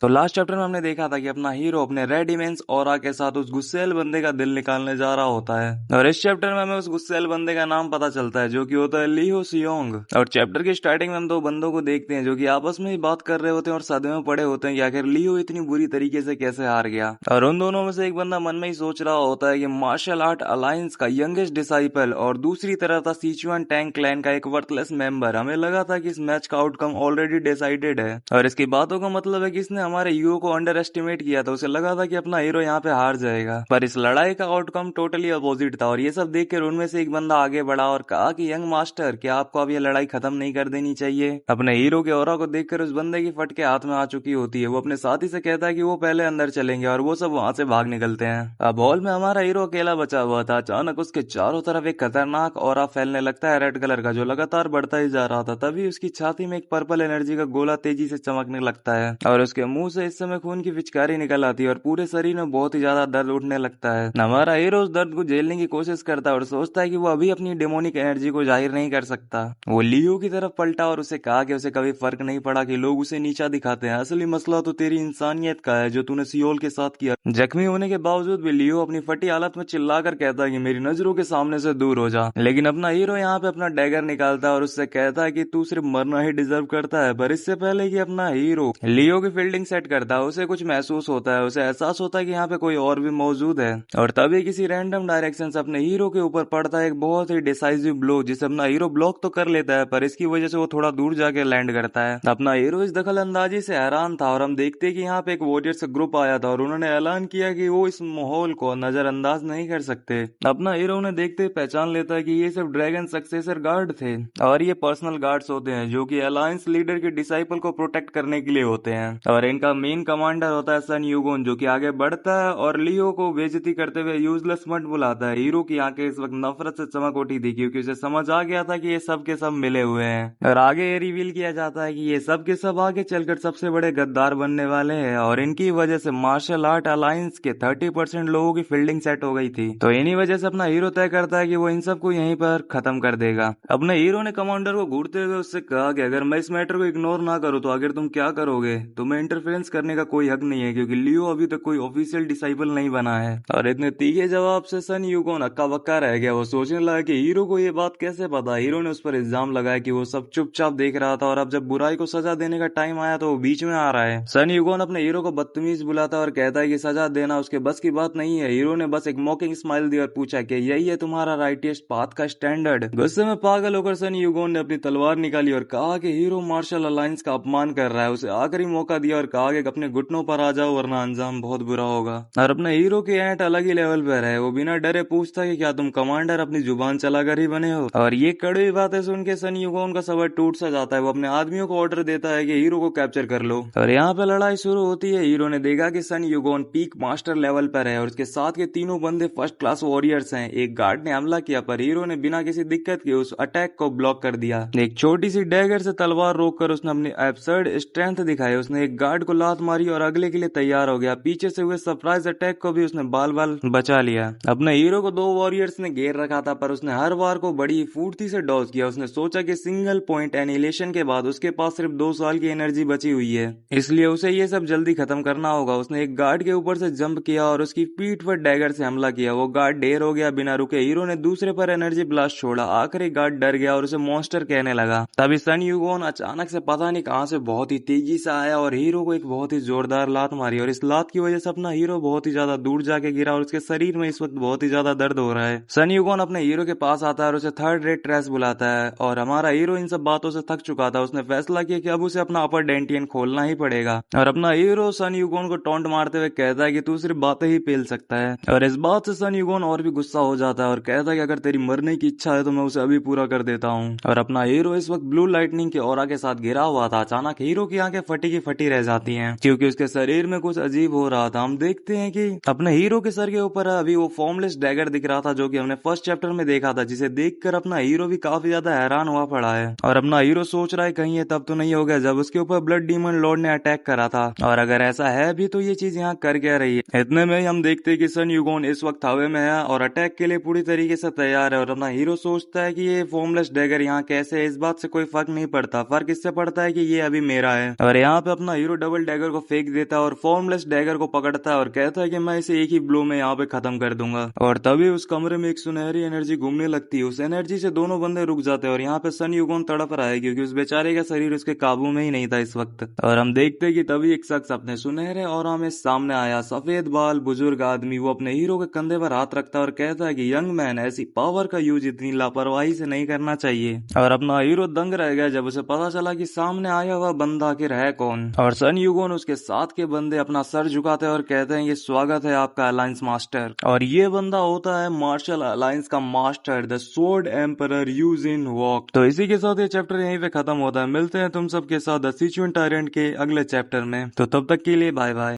तो last chapter में हमने देखा था कि अपना हीरो अपने रेड इमेंस ऑरा के साथ उस गुस्सैल बंदे का दिल निकालने जा रहा होता है, और इस चैप्टर में हमें उस गुस्सैल बंदे का नाम पता चलता है जो कि होता है लियो सियोंग। और चैप्टर की स्टार्टिंग में हम दो बंदों को देखते हैं जो कि आपस में ही बात कर रहे होते हैं और सदमे में पड़े होते हैं कि आखिर लियो इतनी बुरी तरीके से कैसे हार गया। और उन दोनों में से एक बंदा मन में ही सोच रहा होता है कि मार्शल आर्ट अलायंस का यंगेस्ट डिसाइपल और दूसरी तरफ था सिचुआन टैंक क्लैन का एक वर्थलेस मेंबर। हमें लगा था कि इस मैच का आउटकम ऑलरेडी डिसाइडेड है, और इसकी बातों का मतलब है कि इसने हमारे हीरो को अंडर एस्टिमेट किया था। उसे लगा था कि अपना हीरो यहाँ पे हार जाएगा, पर इस लड़ाई का आउटकम टोटली अपोजिट था। और ये सब देखकर उनमें से एक बंदा आगे बढ़ा और कहा कि यंग मास्टर, क्या आपको अब ये लड़ाई खत्म नहीं कर देनी चाहिए? अपने हीरो के ऑरा को देखकर उस बंदे की फटके हाथ में आ चुकी होती है। वो अपने साथी से कहता है कि वो पहले अंदर चलेंगे, और वो सब वहां से भाग निकलते हैं। अब हॉल में हमारा हीरो अकेला बचा हुआ था। अचानक उसके चारों तरफ एक खतरनाक ऑरा फैलने लगता है, रेड कलर का, जो लगातार बढ़ता ही जा रहा था। तभी उसकी छाती में एक पर्पल एनर्जी का गोला तेजी से चमकने लगता है, और उसके मुंह से इस समय खून की पिचकारी निकल आती है और पूरे शरीर में बहुत ही ज्यादा दर्द उठने लगता है। हमारा हीरो उस दर्द को झेलने की कोशिश करता है और सोचता है कि वो अभी अपनी डेमोनिक एनर्जी को जाहिर नहीं कर सकता। वो लियो की तरफ पलटा और उसे कहा कि उसे कभी फर्क नहीं पड़ा कि लोग उसे नीचा दिखाते हैं, असली मसला तो तेरी इंसानियत का है जो तूने सियोल के साथ किया। जख्मी होने के बावजूद भी लियो अपनी फटी हालत में चिल्लाकर कहता है कि मेरी नजरों के सामने से दूर हो जा। लेकिन अपना हीरो यहाँ पे अपना डैगर निकालता है और उससे कहता है कि तू सिर्फ मरना ही डिजर्व करता है। पर इससे पहले कि अपना हीरो लियो की फील्डिंग सेट करता है, उसे कुछ महसूस होता है। उसे एहसास होता है कि यहाँ पे कोई और भी मौजूद है, और तभी किसी रैंडम डायरेक्शन से अपने हीरो के ऊपर पड़ता है एक बहुत ही डिसाइसिव ब्लो, जिसे अपना हीरो ब्लॉक तो कर लेता है, पर इसकी वजह से वो थोड़ा दूर जाके लैंड करता है। अपना हीरो इस दखल अंदाजी से हैरान था, और हम देखते हैं कि यहाँ पे एक वॉरियर्स ग्रुप आया था और उन्होंने ऐलान किया कि वो इस माहौल को नजरअंदाज नहीं कर सकते। अपना हीरो उन्हें देखते ही पहचान लेता है कि ये सिर्फ ड्रैगन सक्सेसर गार्ड थे, और ये पर्सनल गार्ड्स होते हैं जो कि अलायंस लीडर के डिसाइपल को प्रोटेक्ट करने के लिए होते हैं। और इनका मेन कमांडर होता है सन यूगोन, जो कि आगे बढ़ता है और लियो को बेइज्जती करते हुए यूजलेस मत बुलाता है। हीरो की आंखें इस वक्त नफरत से चमक उठी थी, क्योंकि उसे समझ आ गया था कि ये सब के सब मिले हुए हैं। और आगे ये रिवील किया जाता है कि ये सब के सब आगे चलकर सबसे बड़े गद्दार बनने वाले हैं, और इनकी वजह से मार्शल आर्ट अलायंस के 30% लोगों की फील्डिंग सेट हो गई थी। तो इन्हीं वजह से अपना हीरो तय करता है कि वो इन सबको यहीं पर खत्म कर देगा। अपने हीरो ने कमांडर को घूरते हुए उससे कहा कि अगर मैं इस मैटर को इग्नोर ना करूं तो आखिर तुम क्या करोगे? तुम्हें इंटरफेरेंस करने का कोई हक नहीं है, क्योंकि लियो अभी तक कोई ऑफिशियल डिसाइपल नहीं बना है। और इतने तीखे जवाब से सन यूगोन हक्का बक्का रह गया। वो सोचने लगा कि हीरो को ये बात कैसे पता। हीरो ने उस पर इल्जाम लगाया कि वो सब चुपचाप देख रहा था, और अब जब बुराई को सजा देने का टाइम आया तो वो बीच में आ रहा है। सन यूगोन अपने हीरो को बदतमीज बुलाता है और कहता है कि सजा देना उसके बस की बात नहीं है। हीरो ने बस एक मॉकिंग स्माइल दी और पूछा कि यही है तुम्हारा राइटेस्ट पाथ का स्टैंडर्ड? गुस्से में पागल होकर सन यूगोन ने अपनी तलवार निकाली और कहा कि हीरो मार्शल अलायंस का अपमान कर रहा है। उसे आखिरी मौका दिया और कहा कि अपने घुटनों पर आ जाओ वरना अंजाम बहुत बुरा होगा। और अपने हीरो की ऐंठ अलग ही लेवल पर है। वो बिना डरे पूछता कि क्या तुम कमांडर अपनी जुबान चलाकर ही बने हो? और ये कड़वी बातें सुन के सन यूगोन का सबर टूट सा जाता है। वो अपने आदमियों को ऑर्डर देता है कि हीरो को कैप्चर कर लो, और यहाँ पे लड़ाई शुरू होती है। हीरो ने देखा कि सन यूगोन पीक मास्टर लेवल पर है और उसके साथ के तीनों बंदे फर्स्ट क्लास वॉरियर्स हैं। एक गार्ड ने हमला किया, पर हीरो ने बिना किसी दिक्कत के उस अटैक को ब्लॉक कर दिया। एक छोटी सी डैगर से तलवार रोककर उसने अपनी एब्सर्ड स्ट्रेंथ दिखाई। उसने एक गार्ड को लात मारी और अगले के लिए तैयार हो गया। पीछे से हुए सरप्राइज अटैक को भी उसने बाल बाल बचा लिया। अपने हीरो को दो वॉरियर्स ने घेर रखा था, पर उसने हर बार को बड़ी फुर्ती से डॉज किया। उसने सोचा कि सिंगल पॉइंट एनिहिलेशन के बाद उसके पास सिर्फ 2 साल की एनर्जी बची हुई है, इसलिए उसे ये सब जल्दी खत्म करना होगा। उसने एक गार्ड के ऊपर से जंप किया और उसकी पीठ पर डैगर से हमला किया। वो गार्ड ढेर हो गया बिना रुके। हीरो ने दूसरे पर एनर्जी ब्लास्ट छोड़ा। आखिरी गार्ड डर गया और उसे मॉन्स्टर कहने लगा। तभी सन यूगोन अचानक से पता नहीं कहां से बहुत ही तेजी से आया और हीरो को एक बहुत ही जोरदार लात मारी, और इस लात की वजह से अपना हीरो बहुत ही ज्यादा दूर जाके गिरा और उसके शरीर में इस वक्त बहुत ही ज्यादा दर्द हो रहा है। सन यूगोन अपने हीरो के पास आता है और उसे थर्ड रेट ट्रेस बुलाता है, और हमारा हीरो इन सब बातों से थक चुका था। उसने फैसला किया कि अब उसे अपना अपर डेंटियन खोलना ही पड़ेगा, और अपना हीरो सन यूगोन को टॉन्ट मारते हुए कहता है कि तू सिर्फ बातें ही पेल सकता है। और इस बात से सन यूगोन और भी गुस्सा हो जाता है और कहता है कि अगर तेरी मरने की इच्छा है तो मैं उसे अभी पूरा कर देता हूँ। और अपना हीरो इस वक्त ब्लू लाइटनिंग के ऑरा के साथ घिरा हुआ था। अचानक हीरो की आंखें फटी की फटी रह जाती हैं, क्योंकि उसके शरीर में कुछ अजीब हो रहा था। हम देखते हैं कि अपने हीरो के सर के ऊपर अभी वो फॉर्मलेस डैगर दिख रहा था, जो कि हमने फर्स्ट चैप्टर में देखा था, जिसे देखकर अपना हीरो भी काफी ज्यादा हैरान हुआ पड़ा है। और अपना हीरो सोच रहा है कहीं ये तब तो नहीं हो गया जब उसके ऊपर ब्लड डीमन लॉर्ड ने अटैक करा था, और अगर ऐसा है भी तो ये चीज यहाँ कर क्या रही है। इतने में ही हम देखते हैं कि सन यूगोन इस वक्त हवा में है और अटैक के लिए पूरी तरीके से तैयार है। और अपना हीरो सोचता है कि ये फॉर्मलेस डैगर यहाँ कैसे है। इस बात से कोई फर्क नहीं पड़ता, फर्क इससे पड़ता है कि ये अभी मेरा है। और यहाँ पे अपना हीरो डबल डैगर को फेंक देता है और फॉर्मलेस डैगर को पकड़ता है और कहता है कि मैं इसे एक ही ब्लो में यहाँ पे खत्म कर दूंगा। और तभी उस कमरे में एक सुनहरी एनर्जी घूमने लगती है। उस एनर्जी से दोनों बंदे रुक जाते हैं और यहाँ पे सन युगोन तड़प रहा है क्योंकि उस बेचारे का शरीर उसके काबू में ही नहीं था इस वक्त। और हम देखते हैं कि तभी एक शख्स अपने सुनहरे ऑरा में सामने आया। सफेद बाल बुजुर्ग आदमी, वो अपने हीरो के कंधे पर हाथ रखता है और कहता है कि यंग मैन, ऐसी पावर का यूज इतनी लापरवाही से नहीं करना चाहिए। और अपना हीरो दंग रह गया जब उसे पता चला कि सामने आया हुआ बंदा आखिर है कौन। और सन युगोन उसके साथ के बंदे अपना सर झुकाते हैं और कहते हैं ये स्वागत है आपका अलायंस मास्टर। और ये बंदा होता है मार्शल अलायंस का master, the sword emperor Eugene Walk. तो इसी के साथ ये चैप्टर यहीं पे खत्म होता है। मिलते हैं तुम सबके साथ द सिचुएंट टायरेंट के अगले चैप्टर में। तो तब तक के लिए बाय बाय।